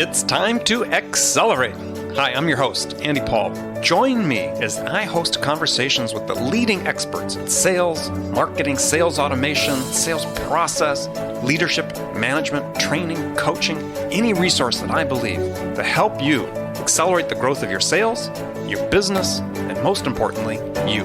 It's time to accelerate. Hi, I'm your host, Andy Paul. Join me as I host conversations with the leading experts in sales, marketing, sales automation, sales process, leadership, management, training, coaching, any resource that I believe to help you accelerate the growth of your sales, your business, and most importantly, you.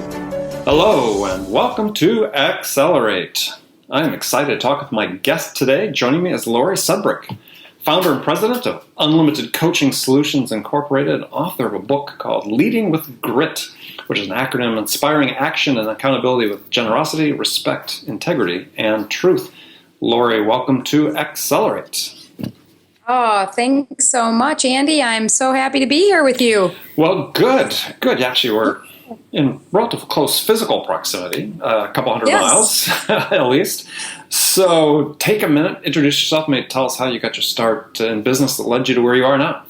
Hello, and welcome to Accelerate. I'm excited to talk with my guest today. Joining me is Laurie Sudbrink, founder and president of Unlimited Coaching Solutions Incorporated, author of a book called Leading with Grit, which is an acronym inspiring action and accountability with generosity, respect, integrity, and truth. Laurie, welcome to Accelerate. Oh, thanks so much, Andy. I'm so happy to be here with you. Well, good. Actually, we're in relatively close physical proximity, a couple hundred miles at least. So take a minute, introduce yourself, maybe tell us how you got your start in business that led you to where you are now.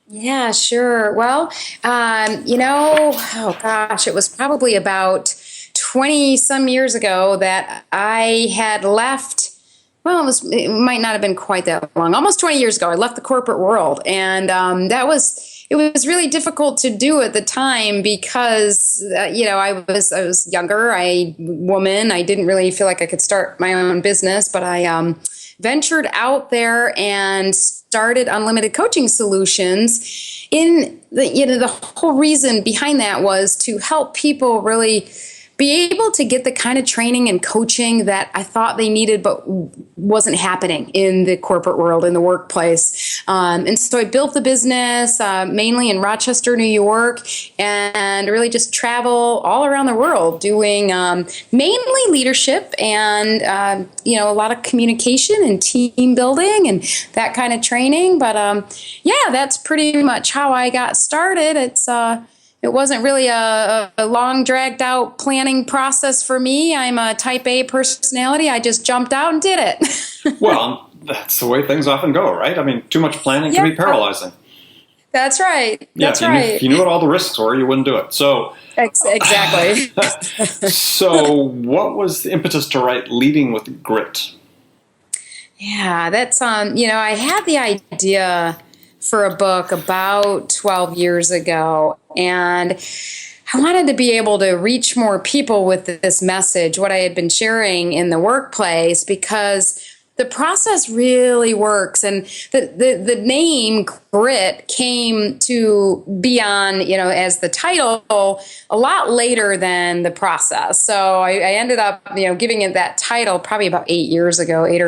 Yeah, sure. Well, it was probably about 20 some years ago that I had left. Well, it might not have been quite that long. Almost 20 years ago, I left the corporate world, and it was really difficult to do at the time because I was younger, woman. I didn't really feel like I could start my own business, but I ventured out there and started Unlimited Coaching Solutions. The whole reason behind that was to help people really be able to get the kind of training and coaching that I thought they needed, but wasn't happening in the corporate world, in the workplace. And so I built the business mainly in Rochester, New York, and really just travel all around the world doing mainly leadership and, a lot of communication and team building and that kind of training. But that's pretty much how I got started. It wasn't really a long, dragged-out planning process for me. I'm a type A personality. I just jumped out and did it. Well, that's the way things often go, right? I mean, too much planning can be paralyzing. That's right. If you knew what all the risks were, you wouldn't do it. So exactly. So what was the impetus to write Leading with Grit? Yeah, that's, I had the idea for a book about 12 years ago, and I wanted to be able to reach more people with this message, what I had been sharing in the workplace, because the process really works. And the name Grit came to be on, as the title a lot later than the process. So I ended up, giving it that title probably about 8 or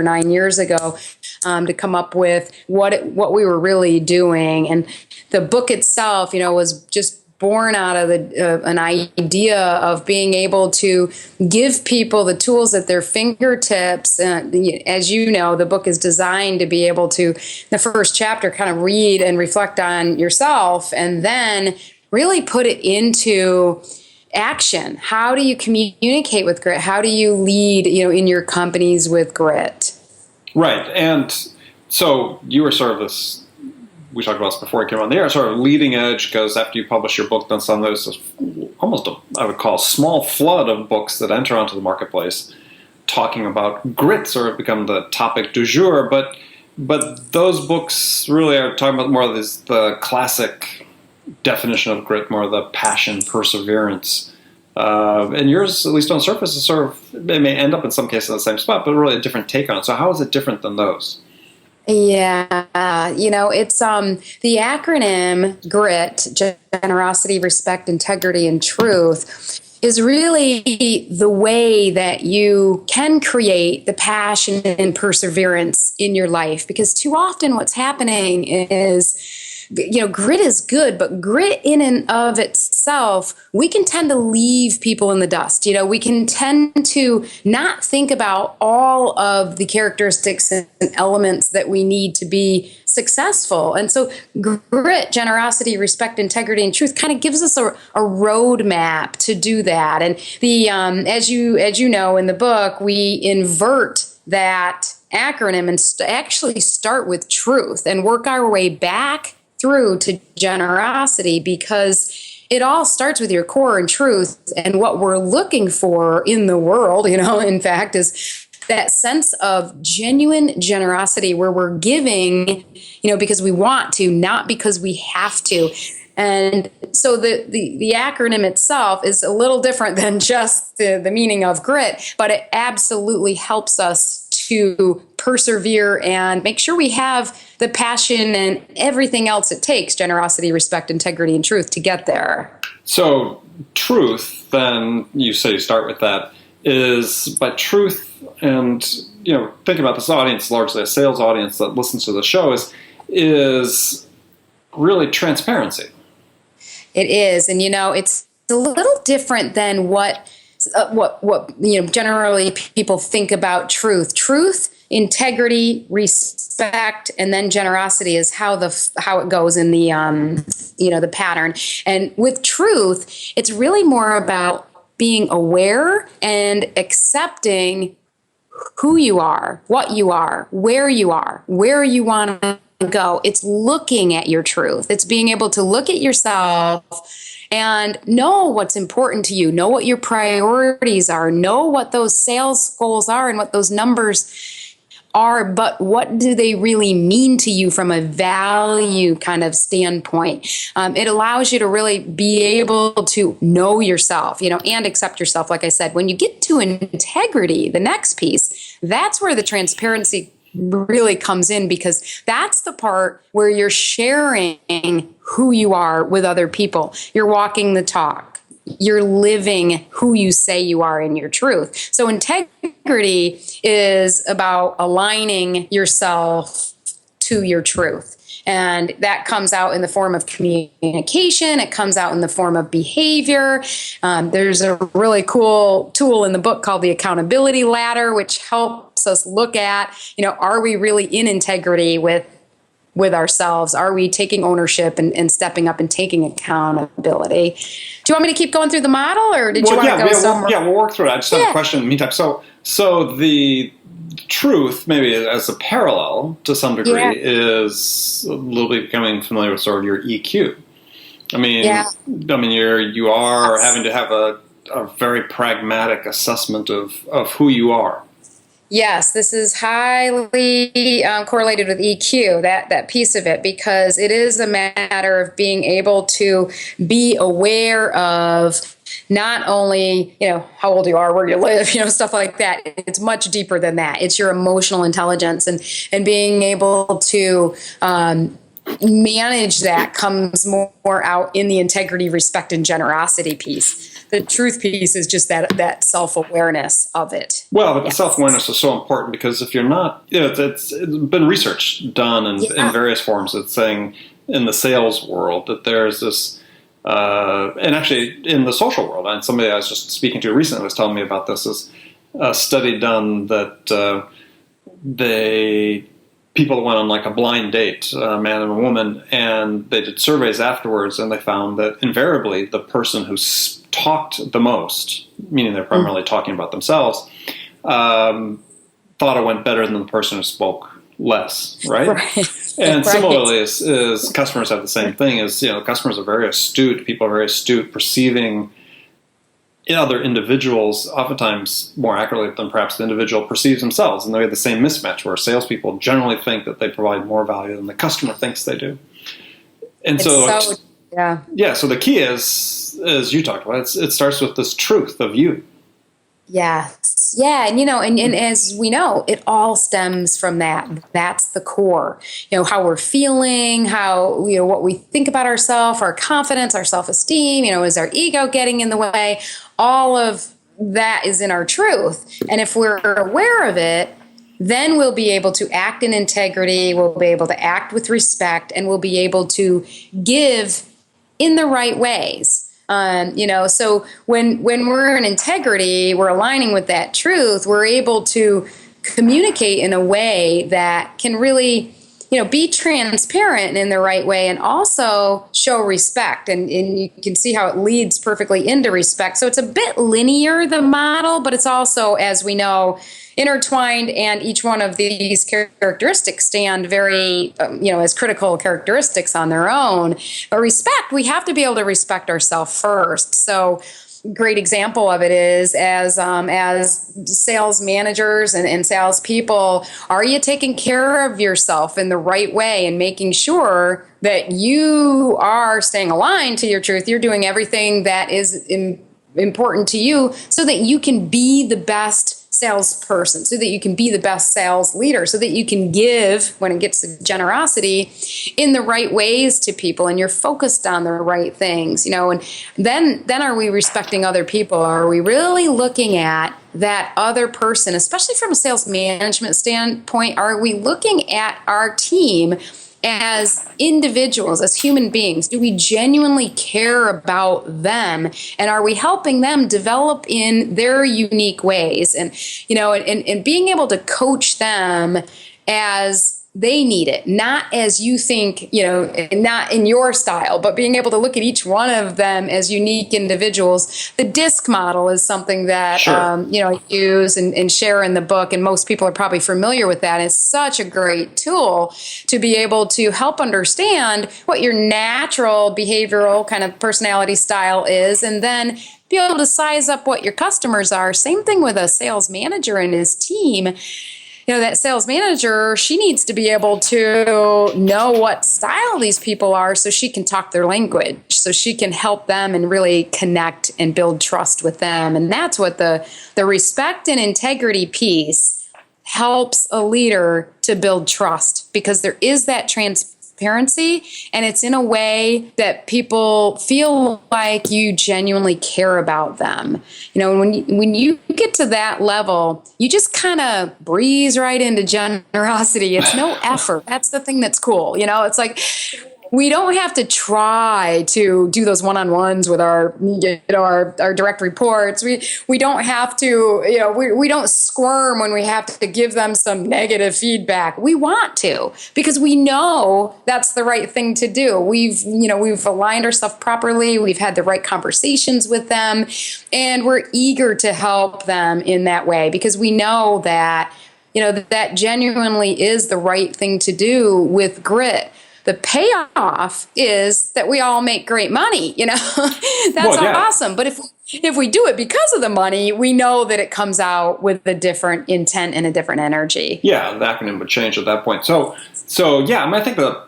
9 years ago, to come up with what we were really doing. And the book itself, was just born out of an idea of being able to give people the tools at their fingertips. As you know, the book is designed to be able to, the first chapter, kind of read and reflect on yourself and then really put it into action. How do you communicate with grit? How do you lead, in your companies with grit? Right. And so you were sort of this, we talked about this before I came on the air, sort of leading edge, because after you publish your book, then suddenly there's almost I would call, small flood of books that enter onto the marketplace talking about grit, sort of become the topic du jour. But those books really are talking about more of the classic definition of grit, more of the passion, perseverance. And yours, at least on the surface, is sort of, it may end up in some cases in the same spot, but really a different take on it. So how is it different than those? Yeah, it's the acronym GRIT, generosity, respect, integrity, and truth, is really the way that you can create the passion and perseverance in your life. Because too often what's happening is, grit is good, but grit in and of itself, we can tend to leave people in the dust. We can tend to not think about all of the characteristics and elements that we need to be successful. And so grit, generosity, respect, integrity, and truth kind of gives us a roadmap to do that. And the as you know in the book, we invert that acronym and actually start with truth and work our way back through to generosity, because it all starts with your core and truth, and what we're looking for in the world, in fact, is that sense of genuine generosity where we're giving, because we want to, not because we have to. And so the acronym itself is a little different than just the meaning of grit, but it absolutely helps us to persevere and make sure we have the passion and everything else it takes, generosity, respect, integrity, and truth, to get there. So truth, then you say you start with that, is by truth, and think about this audience, largely a sales audience that listens to the show, is really transparency. It is, and it's a little different than what generally people think about truth. Truth, integrity, respect, and then generosity is how it goes in the the pattern. And with truth, it's really more about being aware and accepting who you are, what you are, where you want to go. It's looking at your truth. It's being able to look at yourself and know what's important to you, know what your priorities are, know what those sales goals are and what those numbers are, but what do they really mean to you from a value kind of standpoint? It allows you to really be able to know yourself, and accept yourself. Like I said, when you get to integrity, the next piece, that's where the transparency really comes in, because that's the part where you're sharing who you are with other people. You're walking the talk. You're living who you say you are in your truth. So integrity is about aligning yourself to your truth. And that comes out in the form of communication. It comes out in the form of behavior. There's a really cool tool in the book called the accountability ladder, which helps us look at, are we really in integrity with ourselves? Are we taking ownership and stepping up and taking accountability? Do you want me to keep going through the model, or did you want to go somewhere? We'll work through it. I just have a question in the meantime. So the truth, maybe as a parallel to some degree, is a little bit becoming familiar with sort of your EQ. You are having to have a very pragmatic assessment of who you are. Yes, this is highly correlated with EQ, that piece of it, because it is a matter of being able to be aware of not only, how old you are, where you live, stuff like that. It's much deeper than that. It's your emotional intelligence, and being able to manage that comes more out in the integrity, respect, and generosity piece. The truth piece is just that self-awareness of it. Well, but the self-awareness is so important, because if you're not, it's been research done in various forms that's saying in the sales world that there's this, and actually in the social world, and somebody I was just speaking to recently was telling me about this, is a study done that people went on like a blind date, a man and a woman, and they did surveys afterwards, and they found that invariably the person who talked the most, meaning they're primarily talking about themselves, thought it went better than the person who spoke less, right? And similarly, as customers have the same thing, customers are very astute, people are very astute, perceiving other individuals, oftentimes more accurately than perhaps the individual perceives themselves. And they have the same mismatch where salespeople generally think that they provide more value than the customer thinks they do. And so the key is, as you talked about, it starts with this truth of you. Yes. Yeah. And as we know, it all stems from that. That's the core, how we're feeling, how, what we think about ourselves, our confidence, our self-esteem, is our ego getting in the way? All of that is in our truth. And if we're aware of it, then we'll be able to act in integrity. We'll be able to act with respect, and we'll be able to give in the right ways. So when we're in integrity, we're aligning with that truth, we're able to communicate in a way that can really, be transparent in the right way, and also show respect. And you can see how it leads perfectly into respect. So it's a bit linear, the model, but it's also, as we know, intertwined, and each one of these characteristics stand very, as critical characteristics on their own. But respect, we have to be able to respect ourselves first. So great example of it is as sales managers and sales people, are you taking care of yourself in the right way and making sure that you are staying aligned to your truth? You're doing everything that is important to you so that you can be the best salesperson, so that you can be the best sales leader, so that you can give, when it gets to generosity, in the right ways to people, and you're focused on the right things, and then are we respecting other people? Are we really looking at that other person, especially from a sales management standpoint? Are we looking at our team as individuals, as human beings? Do we genuinely care about them? And are we helping them develop in their unique ways? And, and being able to coach them as they need it, not as you think, not in your style, but being able to look at each one of them as unique individuals. The DISC model is something that, Sure. I use and share in the book, and most people are probably familiar with that. It's such a great tool to be able to help understand what your natural behavioral kind of personality style is, and then be able to size up what your customers are. Same thing with a sales manager and his team. That sales manager, she needs to be able to know what style these people are so she can talk their language, so she can help them and really connect and build trust with them. And that's what the respect and integrity piece helps a leader to build trust, because there is that transparency, and it's in a way that people feel like you genuinely care about them. When you get to that level, you just kind of breeze right into generosity. It's no effort. That's the thing that's cool. It's like, we don't have to try to do those one-on-ones with our direct reports. We don't have to, we don't squirm when we have to give them some negative feedback. We want to, because we know that's the right thing to do. We've aligned ourselves properly. We've had the right conversations with them, and we're eager to help them in that way, because we know that, that genuinely is the right thing to do with grit. The payoff is that we all make great money. That's awesome. But if we do it because of the money, we know that it comes out with a different intent and a different energy. Yeah, the acronym would change at that point. So yeah, I think that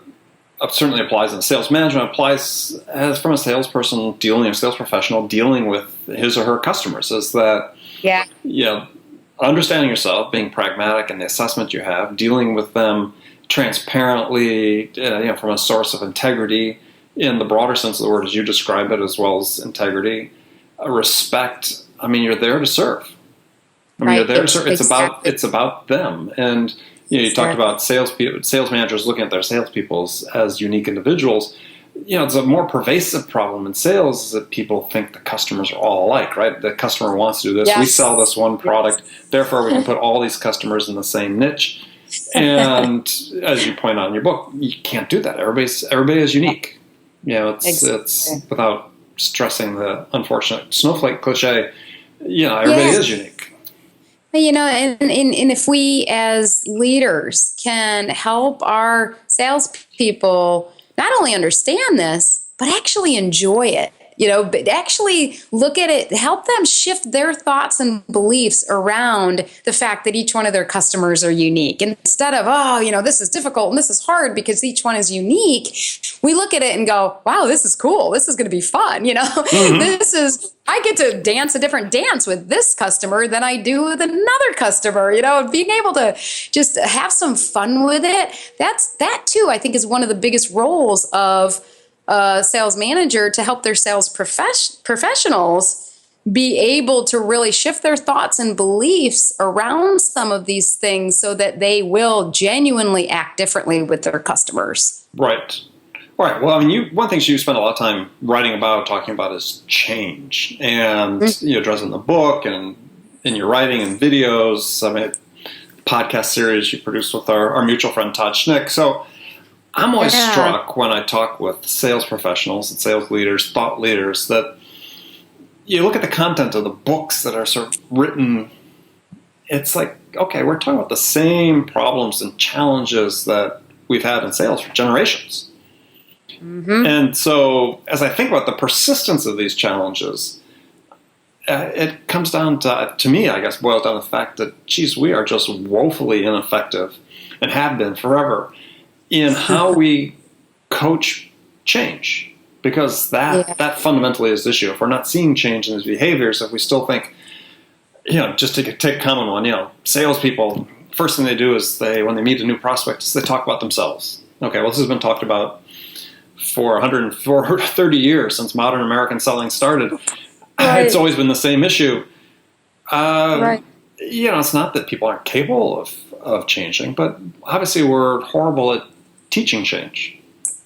certainly applies in sales management. Applies as from a salesperson a sales professional dealing with his or her customers. Is that understanding yourself, being pragmatic in the assessment you have, dealing with them transparently, from a source of integrity in the broader sense of the word as you describe it, as well as integrity, respect. You're there to serve. You're there to serve. It's about them. And you talked about sales managers looking at their salespeople as unique individuals. It's a more pervasive problem in sales is that people think the customers are all alike, right? The customer wants to do this. Yes. We sell this one product, therefore we can put all these customers in the same niche. And as you point out in your book, you can't do that. Everybody is unique. It's without stressing the unfortunate snowflake cliche. Everybody is unique. And if we as leaders can help our salespeople not only understand this, but actually enjoy it. But actually look at it, help them shift their thoughts and beliefs around the fact that each one of their customers are unique. Instead of, this is difficult and this is hard because each one is unique, we look at it and go, wow, this is cool. This is going to be fun. Mm-hmm. I get to dance a different dance with this customer than I do with another customer, being able to just have some fun with it. That too, I think, is one of the biggest roles of a sales manager, to help their sales professionals be able to really shift their thoughts and beliefs around some of these things so that they will genuinely act differently with their customers. Right. All right. Well, one thing you spend a lot of time talking about is change, and you address it in the book and in your writing and videos. Podcast series you produced with our mutual friend Todd Schnick. So I'm always struck when I talk with sales professionals and sales leaders, thought leaders, that you look at the content of the books that are sort of written. It's like, okay, we're talking about the same problems and challenges that we've had in sales for generations. Mm-hmm. And so as I think about the persistence of these challenges, it comes down to me, I guess, boils down to the fact that, geez, we are just woefully ineffective and have been forever in how we coach change. Because that fundamentally is the issue. If we're not seeing change in these behaviors, if we still think, just to take a common one, salespeople, first thing they do is when they meet a new prospect, is they talk about themselves. Okay, well, this has been talked about for 130 years since modern American selling started. Right. It's always been the same issue. Right. It's not that people aren't capable of changing, but obviously we're horrible at teaching change.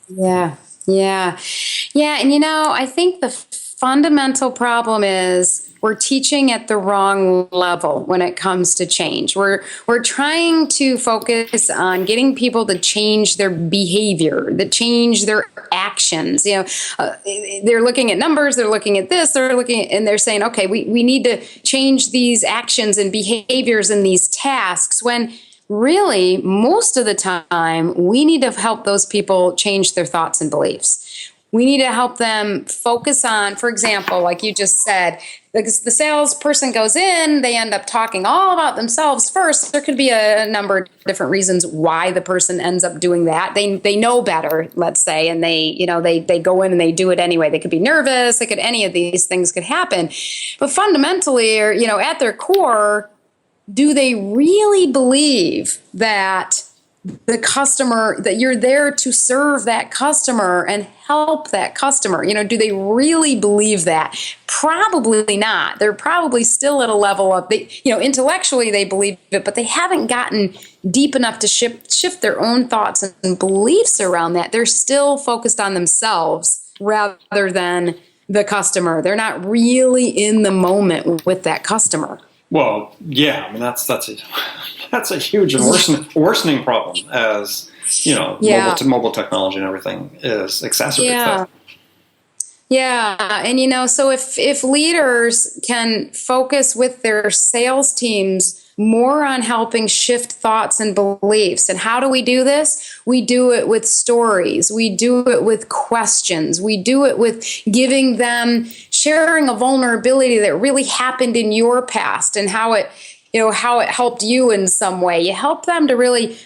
Yeah. And I think the fundamental problem is we're teaching at the wrong level when it comes to change. We're trying to focus on getting people to change their behavior, to change their actions. They're looking at numbers, they're looking at this, and they're saying, okay, we need to change these actions and behaviors and these tasks, when really, most of the time, we need to help those people change their thoughts and beliefs. We need to help them focus on, for example, like you just said, because the salesperson goes in, they end up talking all about themselves first. There could be a number of different reasons why the person ends up doing that. They know better, let's say, and they go in and they do it anyway. They could be nervous. Any of these things could happen. But fundamentally, or at their core, do they really believe that the customer, that you're there to serve that customer and help that customer? Do they really believe that? Probably not. They're probably still at a level of, intellectually they believe it, but they haven't gotten deep enough to shift their own thoughts and beliefs around that. They're still focused on themselves rather than the customer. They're not really in the moment with that customer. Well, yeah, I mean that's a huge and worsening problem as mobile technology and everything is exacerbates that. Yeah, and so if leaders can focus with their sales teams more on helping shift thoughts and beliefs. And how do we do this? We do it with stories. We do it with questions. We do it with giving them, sharing a vulnerability that really happened in your past and how it helped you in some way. You help them to really,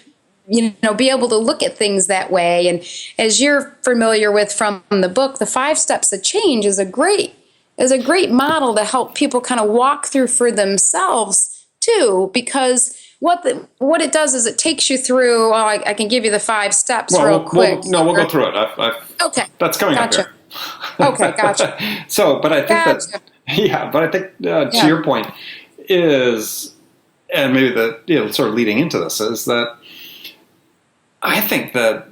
be able to look at things that way. And as you're familiar with from the book, the 5 Steps of Change is a great model to help people kind of walk through for themselves too, because what it does is it takes you through. I can give you the 5 steps real quick. We'll go through it. Okay, that's coming up here. Okay, gotcha. But I think to your point is, and maybe sort of leading into this is that I think that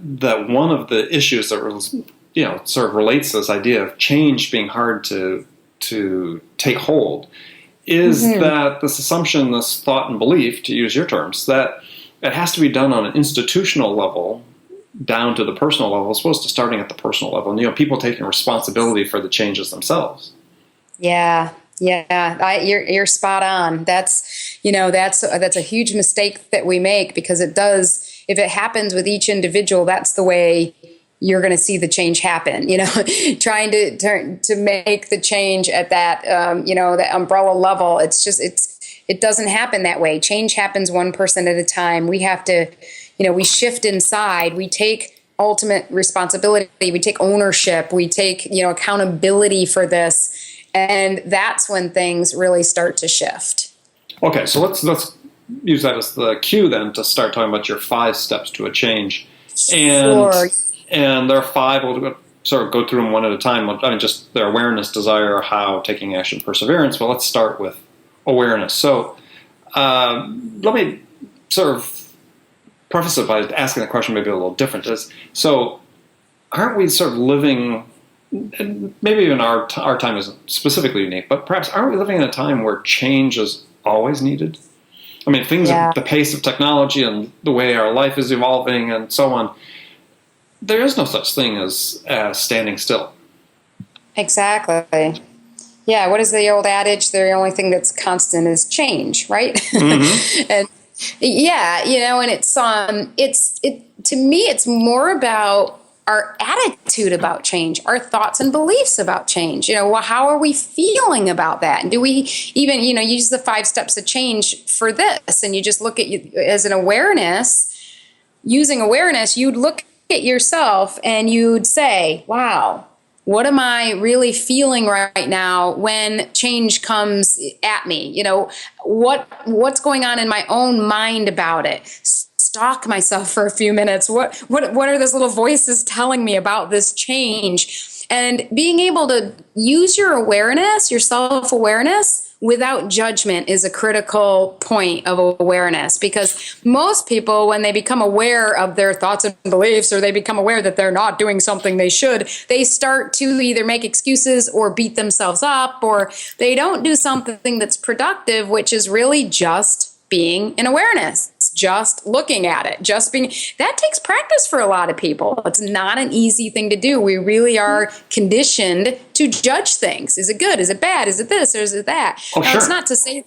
one of the issues that sort of relates to this idea of change being hard to take hold is that this assumption, this thought and belief, to use your terms, that it has to be done on an institutional level down to the personal level, as opposed to starting at the personal level. And, people taking responsibility for the changes themselves. Yeah. You're spot on. That's a huge mistake that we make, because it does, if it happens with each individual, that's the way you're going to see the change happen. Trying to make the change at that, that umbrella level. It doesn't happen that way. Change happens one person at a time. We have to, we shift inside. We take ultimate responsibility. We take ownership. We take, accountability for this. And that's when things really start to shift. Okay, so let's use that as the cue then to start talking about your 5 steps to a change. Sure. And there are 5. We'll sort of go through them one at a time. I mean, just their awareness, desire, how, taking action, perseverance. Well, let's start with awareness. So let me sort of preface it by asking the question maybe a little different. So aren't we sort of living, and maybe even our time isn't specifically unique, but perhaps aren't we living in a time where change is always needed? I mean, the pace of technology and the way our life is evolving and so on, there is no such thing as standing still. Exactly. Yeah. What is the old adage? The only thing that's constant is change, right? Mm-hmm. And yeah, and it's to me, it's more about our attitude about change, our thoughts and beliefs about change. How are we feeling about that? And do we even, use the 5 steps of change for this? And you just look at you as an awareness. Using awareness, you'd look at yourself and you'd say, wow, what am I really feeling right now when change comes at me? What's going on in my own mind about it? Stalk myself for a few minutes. What are those little voices telling me about this change? And being able to use your awareness, your self-awareness, without judgment is a critical point of awareness, because most people, when they become aware of their thoughts and beliefs, or they become aware that they're not doing something they should, they start to either make excuses or beat themselves up, or they don't do something that's productive, which is really just being in awareness, just looking at it, that takes practice for a lot of people. It's not an easy thing to do. We really are conditioned to judge things. Is it good? Is it bad? Is it this or is it that? Oh, sure. It's not to say,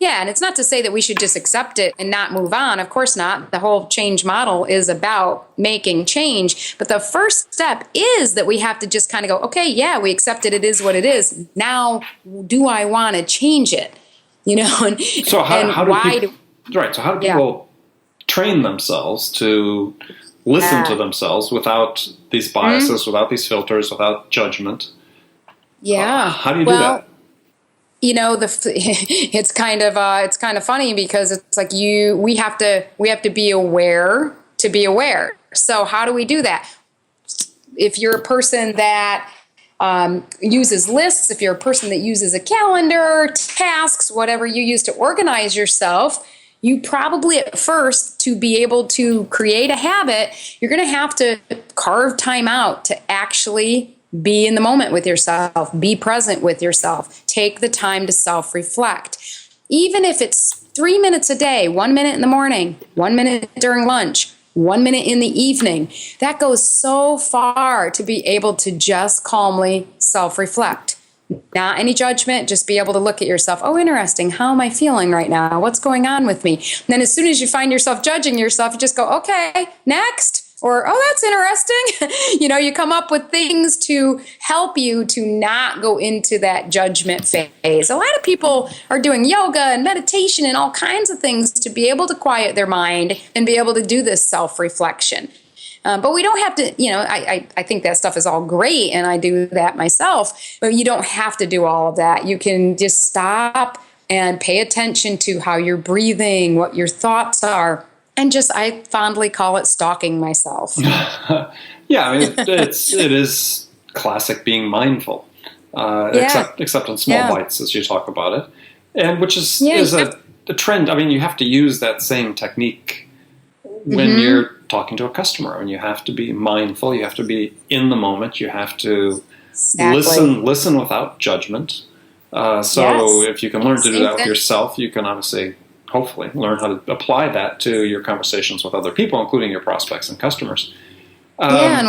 and it's not to say that we should just accept it and not move on. Of course not. The whole change model is about making change. But the first step is that we have to just kind of go, okay, yeah, we accept it. It is what it is. Now, do I want to change it? So how do people train themselves to listen to themselves without these biases, without these filters, without judgment? Yeah. How do you do that? It's kind of funny, because it's like we have to be aware to be aware. So how do we do that? If you're a person that uses lists, if you're a person that uses a calendar, tasks, whatever you use to organize yourself, you probably at first, to be able to create a habit, you're going to have to carve time out to actually be in the moment with yourself, be present with yourself, take the time to self-reflect. Even if it's 3 minutes a day, 1 minute in the morning, 1 minute during lunch, 1 minute in the evening, that goes so far to be able to just calmly self-reflect. Not any judgment, just be able to look at yourself. Oh, interesting. How am I feeling right now? What's going on with me? And then as soon as you find yourself judging yourself, you just go, okay, next. Or, oh, that's interesting. You come up with things to help you to not go into that judgment phase. A lot of people are doing yoga and meditation and all kinds of things to be able to quiet their mind and be able to do this self-reflection. But we don't have to, I think that stuff is all great, and I do that myself, but you don't have to do all of that. You can just stop and pay attention to how you're breathing, what your thoughts are. And I fondly call it stalking myself. Yeah, I mean, it is classic being mindful, except in small bites, as you talk about it, and which is a trend. I mean, you have to use that same technique when you're talking to a customer, and you have to be mindful. You have to be in the moment. You have to listen without judgment. If you can learn to do that with yourself, you can obviously, hopefully, learn how to apply that to your conversations with other people, including your prospects and customers. And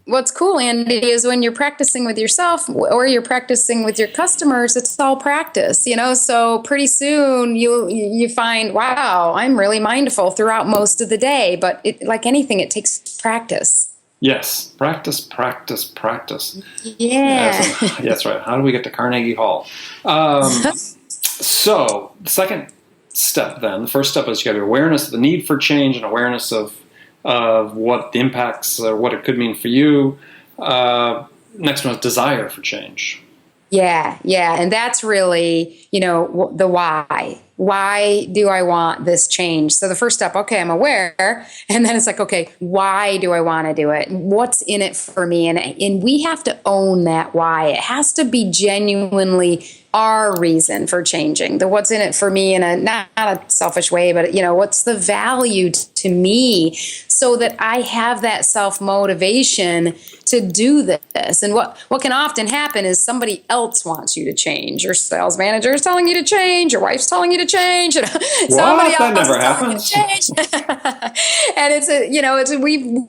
what's cool, Andy, is when you're practicing with yourself or you're practicing with your customers, it's all practice, so pretty soon you find, wow, I'm really mindful throughout most of the day. But like anything, it takes practice. Yes, practice, practice, practice. Yeah. That's right. How do we get to Carnegie Hall? So the second step then, the first step is you have your awareness of the need for change and awareness of what the impacts or what it could mean for you. Next one is desire for change. Yeah. And that's really, the why. Why do I want this change? So the first step, okay, I'm aware. And then it's like, okay, why do I want to do it? What's in it for me? And we have to own that why. It has to be genuinely our reason for changing. The what's in it for me in a not a selfish way, but what's the value to me, so that I have that self-motivation to do this. And what can often happen is somebody else wants you to change. Your sales manager is telling you to change. Your wife's telling you to change. Somebody else is telling you to change. And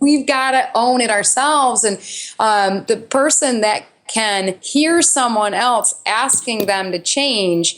we've got to own it ourselves. And the person that can hear someone else asking them to change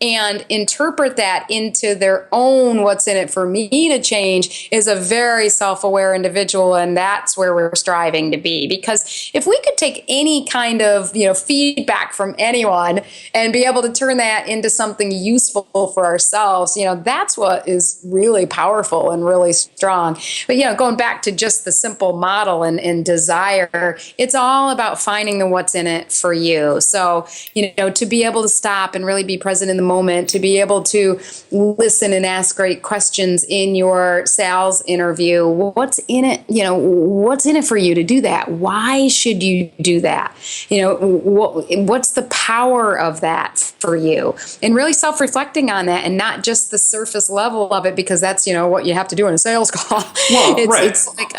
and interpret that into their own what's in it for me to change is a very self-aware individual. And that's where we're striving to be. Because if we could take any kind of, feedback from anyone and be able to turn that into something useful for ourselves, that's what is really powerful and really strong. But, going back to just the simple model and desire, it's all about finding the what's in it for you. So, to be able to stop and really be present in the moment, to be able to listen and ask great questions in your sales interview. What's in it? What's in it for you to do that? Why should you do that? What's the power of that for you? And really self-reflecting on that, and not just the surface level of it, because that's, what you have to do in a sales call. Well, It's like,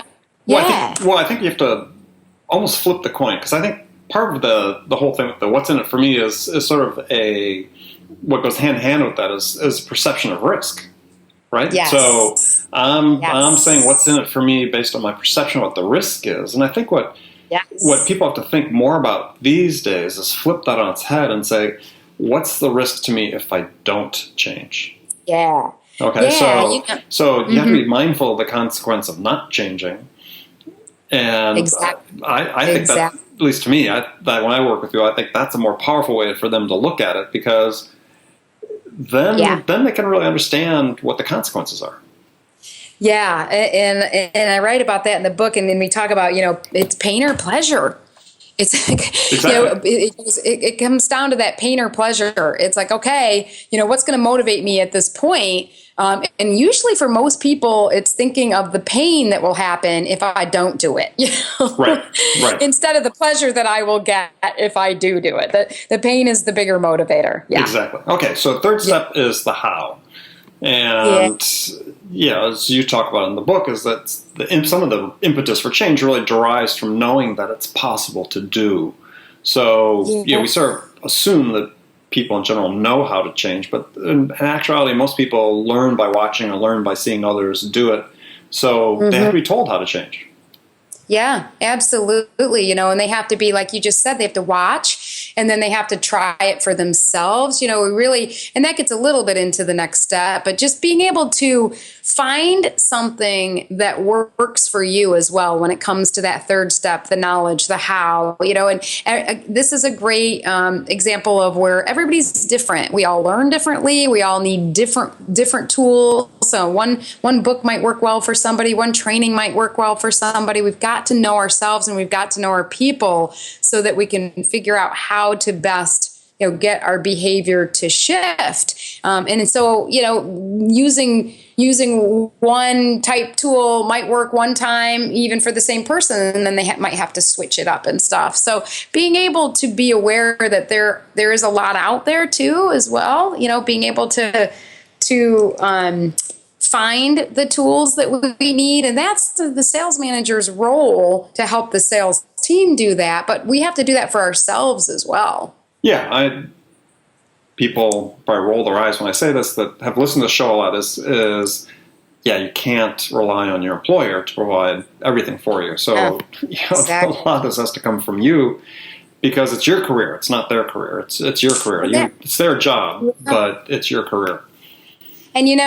yeah. I think you have to almost flip the coin, because I think part of the whole thing with the what's in it for me is sort of what goes hand in hand with that is perception of risk, right? Yes. So I'm saying what's in it for me based on my perception of what the risk is. And I think what people have to think more about these days is flip that on its head and say, what's the risk to me if I don't change? Yeah. Okay, yeah, so you have to be mindful of the consequence of not changing. And exactly. I think that, at least to me, that when I work with you, I think that's a more powerful way for them to look at it, because then they can really understand what the consequences are. Yeah, and I write about that in the book, and then we talk about, it's pain or pleasure. It's like, exactly. It comes down to that pain or pleasure. It's like, okay, what's going to motivate me at this point? And usually for most people, it's thinking of the pain that will happen if I don't do it. Right. Instead of the pleasure that I will get if I do it. The pain is the bigger motivator. Yeah. Exactly. Okay, so third step is the how. And as you talk about in the book, is that some of the impetus for change really derives from knowing that it's possible to do. So, we sort of assume that people in general know how to change, but in actuality, most people learn by watching or learn by seeing others do it. So they have to be told how to change. Yeah, absolutely. And they have to be, like you just said, they have to watch, and then they have to try it for themselves. And that gets a little bit into the next step, but just being able to find something that works for you as well when it comes to that third step, the knowledge, the how, and this is a great example of where everybody's different. We all learn differently. We all need different tools. So one book might work well for somebody. One training might work well for somebody. We've got to know ourselves, and we've got to know our people so that we can figure out how to best get our behavior to shift. And so, using one type tool might work one time, even for the same person, and then they might have to switch it up and stuff. So being able to be aware that there is a lot out there too, as well, being able to find the tools that we need. And that's the sales manager's role, to help the sales team do that. But we have to do that for ourselves as well. Yeah, people probably roll their eyes when I say this, that have listened to the show a lot, is you can't rely on your employer to provide everything for you. So exactly. A lot of this has to come from you, because it's your career. It's not their career. It's your career. It's their job, but it's your career. And you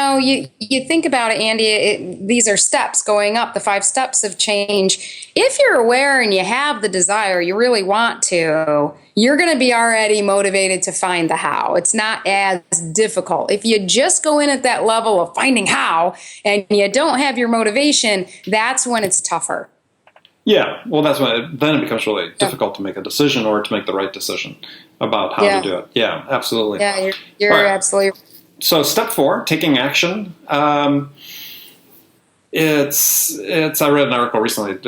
think about it, Andy, these are steps going up, the 5 steps of change. If you're aware and you have the desire, you really want to, you're going to be already motivated to find the how. It's not as difficult. If you just go in at that level of finding how and you don't have your motivation, that's when it's tougher. Yeah, well, that's when then it becomes really difficult to make a decision, or to make the right decision about how to do it. Yeah, absolutely. Yeah, you're absolutely right. So step 4, taking action. It's I read an article recently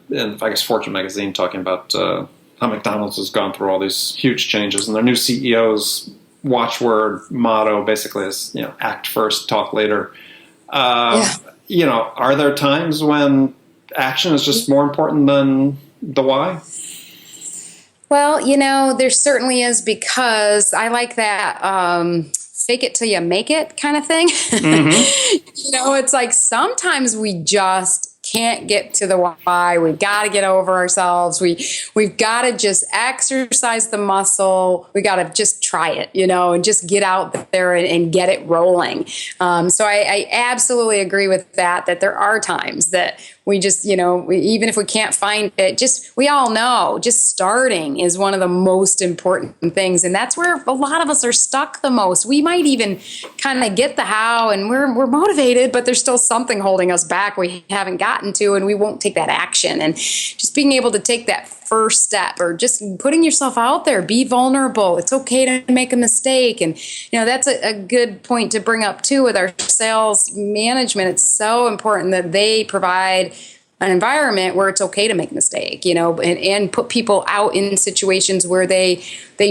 in, I guess, Fortune magazine, talking about how McDonald's has gone through all these huge changes, and their new CEO's watchword motto basically is, act first, talk later. Are there times when action is just more important than the why? Well, there certainly is, because I like that fake it till you make it kind of thing. Mm-hmm. It's like sometimes we just can't get to the why. We've got to get over ourselves. We've got to just exercise the muscle. We got to just try it, and just get out there and get it rolling. So I absolutely agree with that there are times that we just, even if we can't find it, we all know just starting is one of the most important things. And that's where a lot of us are stuck the most. We might even kind of get the how and we're motivated, but there's still something holding us back we haven't gotten to, and we won't take that action. And just being able to take that first step, or just putting yourself out there, be vulnerable. It's okay to make a mistake. And, that's a good point to bring up too with our sales management. It's so important that they provide an environment where it's okay to make a mistake, and put people out in situations where they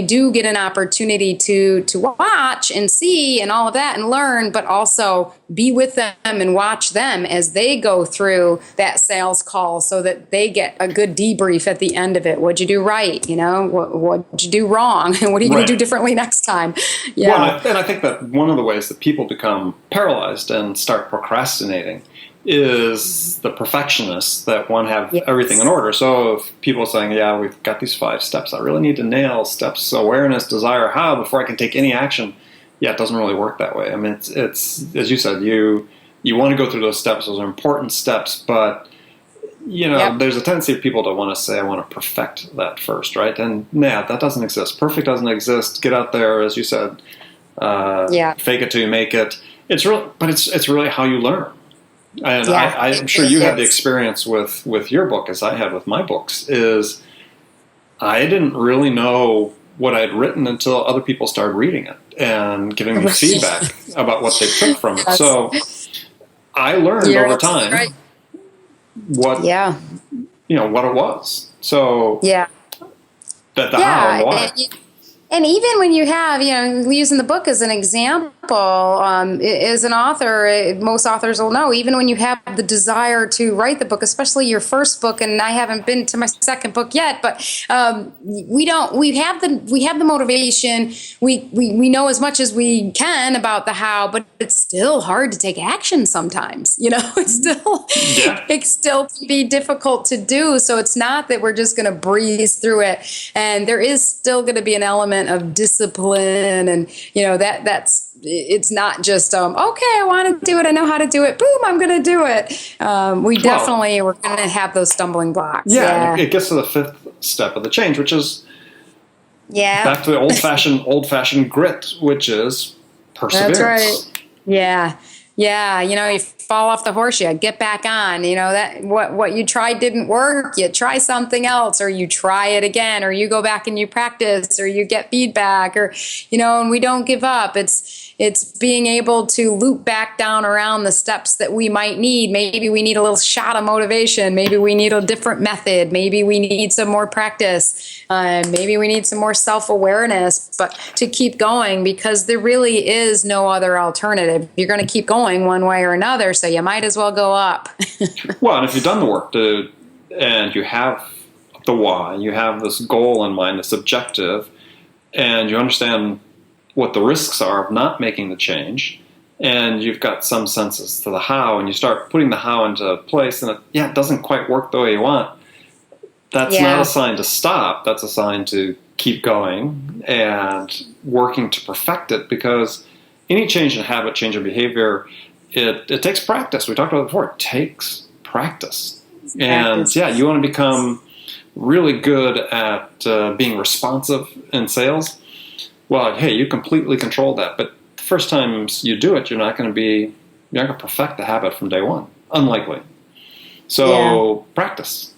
do get an opportunity to watch and see and all of that and learn, but also be with them and watch them as they go through that sales call so that they get a good debrief at the end of it. What'd you do right? What'd you do wrong? And what are you going to do differently next time? Yeah. Well, and I think that one of the ways that people become paralyzed and start procrastinating is the perfectionists that want to have everything in order. So if people are saying, yeah, we've got these 5 steps, I really need to nail steps awareness, desire, how before I can take any action. Yeah, it doesn't really work that way. I mean, it's as you said, you want to go through those steps. Those are important steps, but there's a tendency of people to want to say, I want to perfect that first, right? And that doesn't exist. Perfect doesn't exist. Get out there, as you said, fake it till you make it. It's really how you learn. And I'm sure you had the experience with your book as I had with my books, is I didn't really know what I'd written until other people started reading it and giving me feedback about what they took from it. So I learned over time what it was. So that the how and why. And even when you have, using the book as an example, as an author, most authors will know, even when you have the desire to write the book, especially your first book, and I haven't been to my second book yet, but we have the motivation. We know as much as we can about the how, but it's still hard to take action sometimes. It still can be difficult to do. So it's not that we're just going to breeze through it, and there is still going to be an element of discipline, and it's not just okay, I want to do it, I know how to do it, boom, I'm going to do it. We're going to have those stumbling blocks. It gets to the 5th step of the change, which is back to the old-fashioned grit, which is perseverance. That's right. Yeah, you fall off the horse, you get back on. That what you tried didn't work, you try something else, or you try it again, or you go back and you practice, or you get feedback, or and we don't give up. It's being able to loop back down around the steps that we might need. Maybe we need a little shot of motivation. Maybe we need a different method. Maybe we need some more practice. Maybe we need some more self-awareness, but to keep going, because there really is no other alternative. You're going to keep going one way or another, so you might as well go up. Well, and if you've done the work and you have the why, you have this goal in mind, this objective, and you understand what the risks are of not making the change, and you've got some senses to the how, and you start putting the how into place, and it doesn't quite work the way you want, that's not a sign to stop. That's a sign to keep going and working to perfect it, because any change in habit, change in behavior, it takes practice. We talked about it before. It takes practice. And you want to become really good at being responsive in sales. Well, hey, you completely control that. But the first times you do it, you're not going to perfect the habit from day one. Unlikely. So practice.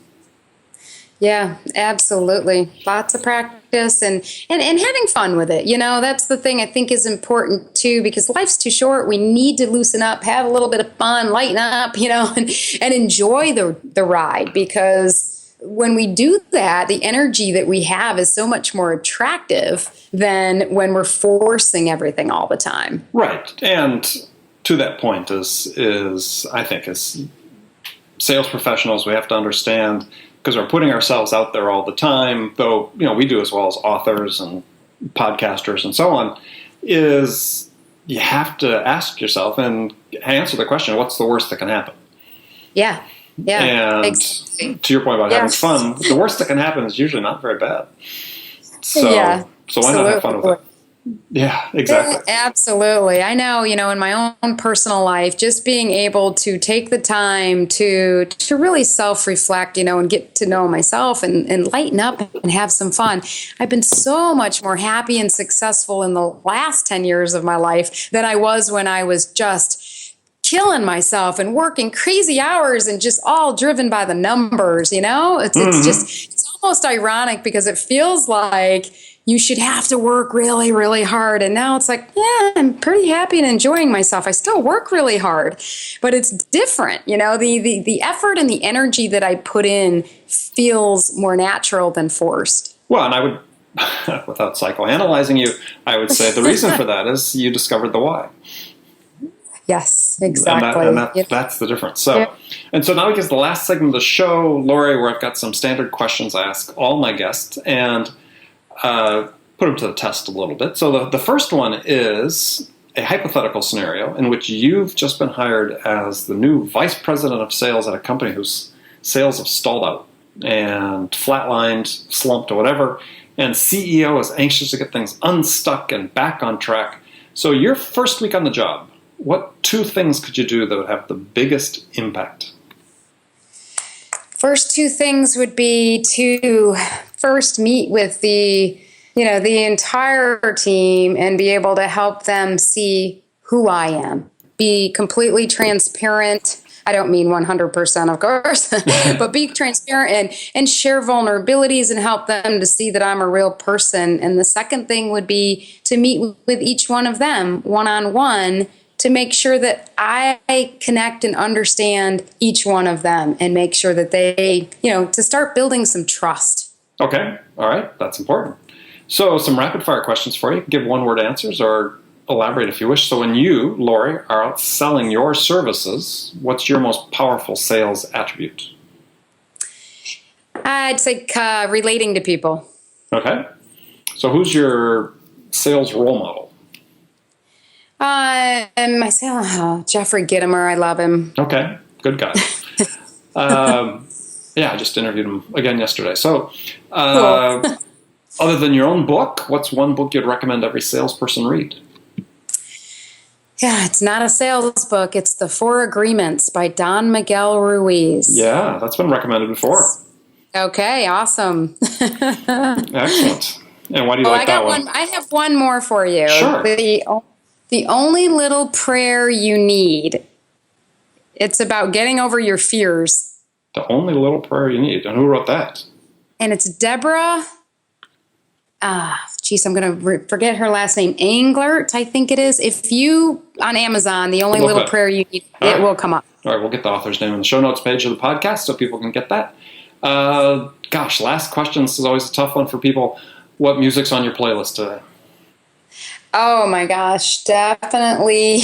Yeah, absolutely. Lots of practice and having fun with it. That's the thing I think is important too, because life's too short. We need to loosen up, have a little bit of fun, lighten up, and enjoy the ride, because when we do that, the energy that we have is so much more attractive than when we're forcing everything all the time. Right. And to that point is I think as sales professionals, we have to understand, because we're putting ourselves out there all the time, though we do as well as authors and podcasters and so on, is you have to ask yourself and answer the question, what's the worst that can happen? Yeah. Yeah. And Exactly. to your point about having Yes. fun, the worst that can happen is usually not very bad. So, Yeah. so why not have fun with it? Yeah, exactly. Absolutely. I know, in my own personal life, just being able to take the time to really self-reflect, and get to know myself and lighten up and have some fun. I've been so much more happy and successful in the last 10 years of my life than I was when I was just killing myself and working crazy hours and just all driven by the numbers, it's almost ironic because it feels like you should have to work really, really hard. And now it's like, yeah, I'm pretty happy and enjoying myself. I still work really hard, but it's different. The effort and the energy that I put in feels more natural than forced. Well, and I would, without psychoanalyzing you, I would say the reason for that is you discovered the why. Yes, exactly. That's the difference. So, And so now we get to the last segment of the show, Laurie, where I've got some standard questions I ask all my guests and put them to the test a little bit. So the first one is a hypothetical scenario in which you've just been hired as the new vice president of sales at a company whose sales have stalled out and flatlined, slumped, or whatever, and CEO is anxious to get things unstuck and back on track. So your first week on the job, what 2 things could you do that would have the biggest impact? First 2 things would be to first meet with the entire team and be able to help them see who I am. Be completely transparent. I don't mean 100%, of course, but be transparent and share vulnerabilities and help them to see that I'm a real person. And the second thing would be to meet with each one of them one-on-one to make sure that I connect and understand each one of them and make sure that they, to start building some trust. Okay. All right. That's important. So some rapid fire questions for you. Give 1-word answers or elaborate if you wish. So when you, Laurie, are out selling your services, what's your most powerful sales attribute? I'd say relating to people. Okay. So who's your sales role model? And Jeffrey Gitomer, I love him. Okay, good guy. Yeah, I just interviewed him again yesterday. So, Cool. Other than your own book, what's one book you'd recommend every salesperson read? Yeah, it's not a sales book. It's The 4 Agreements by Don Miguel Ruiz. Yeah, that's been recommended before. Okay, awesome. Excellent. And why do you like that one? I have one more for you. Sure. The only little prayer you need. It's about getting over your fears. The only little prayer you need. And who wrote that? And it's Deborah. I'm going to forget her last name. Englert, I think it is. If you, on Amazon, the only little prayer you need, it will come up. All right, we'll get the author's name in the show notes page of the podcast so people can get that. Last question. This is always a tough one for people. What music's on your playlist today? Oh my gosh, definitely.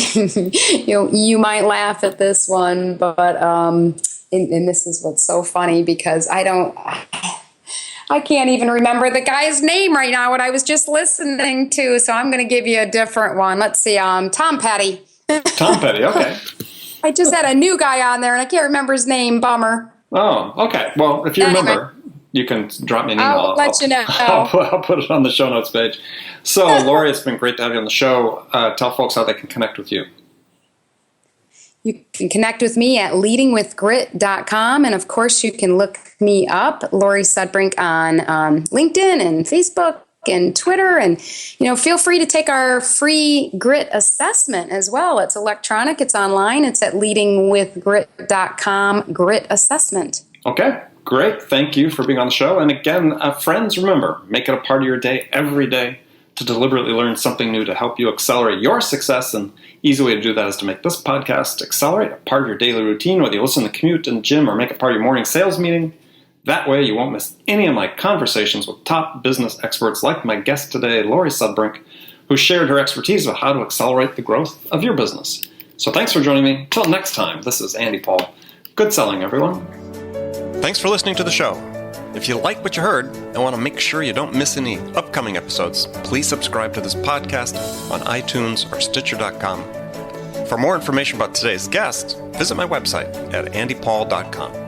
You might laugh at this one, but and this is what's so funny because I can't even remember the guy's name right now. What I was just listening to, so I'm going to give you a different one. Let's see, Tom Petty. Tom Petty, okay. I just had a new guy on there, and I can't remember his name. Bummer. Oh, okay. Well, if you remember, you can drop me an email. I'll let you know. I'll put it on the show notes page. So, Laurie, it's been great to have you on the show. Tell folks how they can connect with you. You can connect with me at leadingwithgrit.com. And of course, you can look me up, Laurie Sudbrink, on LinkedIn and Facebook and Twitter. And, feel free to take our free grit assessment as well. It's electronic, it's online, it's at leadingwithgrit.com, grit assessment. Okay, great. Thank you for being on the show. And again, friends, remember, make it a part of your day every day to deliberately learn something new to help you accelerate your success. And easy way to do that is to make this podcast accelerate a part of your daily routine, whether you listen to the commute in the gym or make it part of your morning sales meeting. That way you won't miss any of my conversations with top business experts like my guest today, Laurie Sudbrink, who shared her expertise about how to accelerate the growth of your business. So thanks for joining me. Till next time, this is Andy Paul. Good selling, everyone. Thanks for listening to the show. If you like what you heard and want to make sure you don't miss any upcoming episodes, please subscribe to this podcast on iTunes or Stitcher.com. For more information about today's guest, visit my website at andypaul.com.